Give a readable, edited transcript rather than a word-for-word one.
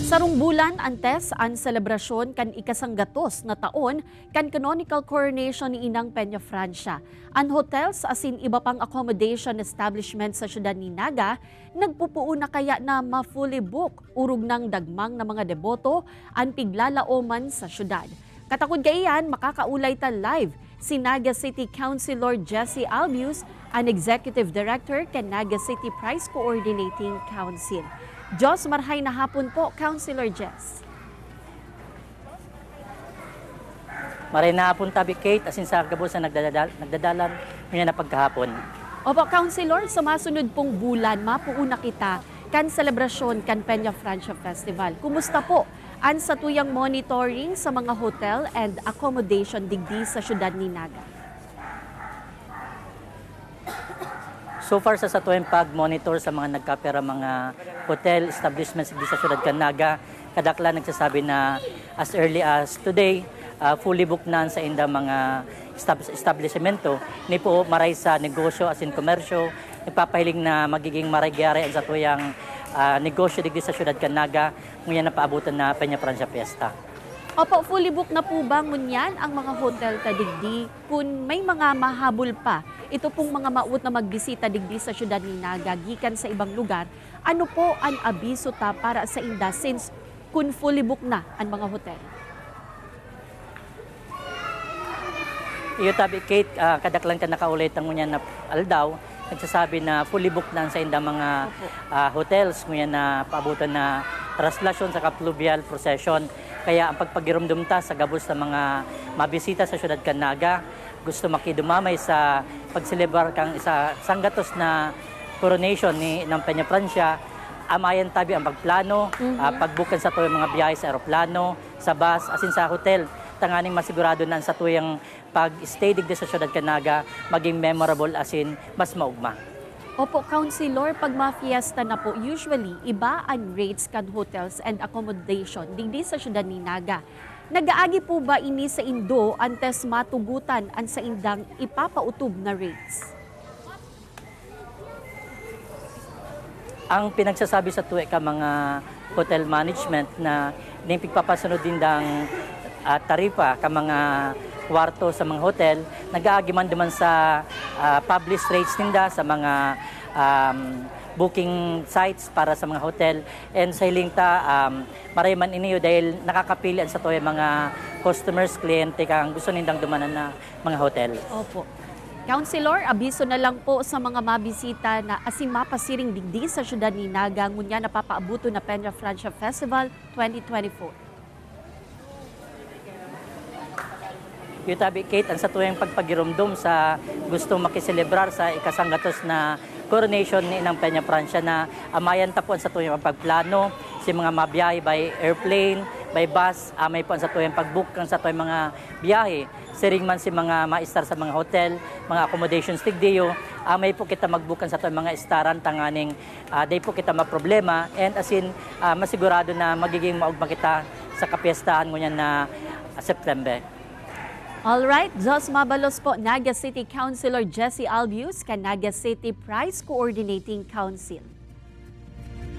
Sa rumbulan antes ang selebrasyon kan ikasanggatos na taon kan canonical coronation ni Inang Peña Francia. Ang hotels asin iba pang accommodation establishment sa syudad ni Naga nagpupuo na kaya na ma-fully book urog ng dagmang na mga deboto ang piglalaoman sa syudad. Katakod kaiyan makakaulay ta live si Naga City Councilor Jessie Albius, ang Executive Director kan Naga City Price Coordinating Council. Diyos marhay na hapon po, Councilor Jess. Maray na hapon tabi, Kate, asin sa gabusan nagdadalan niya na pagkahapon. Opo, Councilor, sa masunod pong bulan, mapuuna kita kan selebrasyon kan Peña Francia Festival. Kumusta po ang satuyang monitoring sa mga hotel and accommodation digdi sa syudad ni Naga? So far sa satuwing pag-monitor sa mga nagkapera mga hotel establishments sa syudad kan Naga, kadakla nagsasabi na as early as today, fully booked na sa inda mga establishmento. Ni po maray sa negosyo asin komersyo, ipapahiling na magiging maray-gyari ang satuyang negosyo digdi sa syudad kan Naga, ngayon na paabutan na Peña Francia Fiesta. Opo, fully book na po ba ngunyan ang mga hotel tadigdi? Kung may mga mahabol pa, ito pong mga maut na magbisita digdi sa syudad ni Naga, gikan sa ibang lugar, ano po ang abiso ta para sa inda since kung fully book na ang mga hotel? Iyo tabi, Kate, kadaklan ka nakaulit ang ngunyan na aldaw, nagsasabi na fully booked na sa inda mga hotels, ngunyan na paabutan na traslasyon sa fluvial procession. Kaya ang pagpagirumdum ta sa gabos sa mga mabisita sa syudad kan Naga, gusto makidumamay sa pagselebrar kang isa sanggatos na coronation ni ng Peña Francia, amayan tabi ang pagplano, pagbukan sa tuyang mga biyahe sa aeroplano, sa bus, asin sa hotel. Tanganing masigurado na sa tuyang pag-stay digdi sa syudad kan Naga maging memorable asin mas maugma. Opo, Councilor, pag ma-fiesta na po, usually iba ang rates kan hotels and accommodation digdi sa syudad ni Naga. Nagaagi po ba ini sa Indo antes matugutan ang sa indang ipapautub na rates? Ang pinagsasabi sa tuwi ka mga hotel management na pagpapasunod din ng tarifa ka mga kwarto sa mga hotel, nag-aagi man duman sa published rates ninda sa mga booking sites para sa mga hotel. And sa hiling ta, maray man iniyo dahil nakakapili sa to mga customers, kliyente kang gusto nindang dumanan na mga hotel. Opo. Councilor, abiso na lang po sa mga mabisita na asin mapasiring digdi sa syudad ni Naga, ngunya napapaabuto na Peña Francia Festival 2024. Yutabi, Kate, ang sa tuyang pagpagirumdum sa gusto makiselebrar sa ikasanggatos na coronation ni Inang Peña Francia na amayan tapon sa tuyang pagplano, si mga mabiyahe by airplane, by bus, amay po sa tuyang pagbook ang sa tuyang mga biyahe. Siring man si mga maistar sa mga hotel, mga accommodations tigdiyo, amay po kita magbukan sa tuyang mga istaran tanganing day po kita maproblema and asin masigurado na magiging maugma kita sa kapiestahan ngunyan na September. Alright, Diyos mabalos po, Naga City Councilor Jessie Albius, kan Naga City Price Coordinating Council.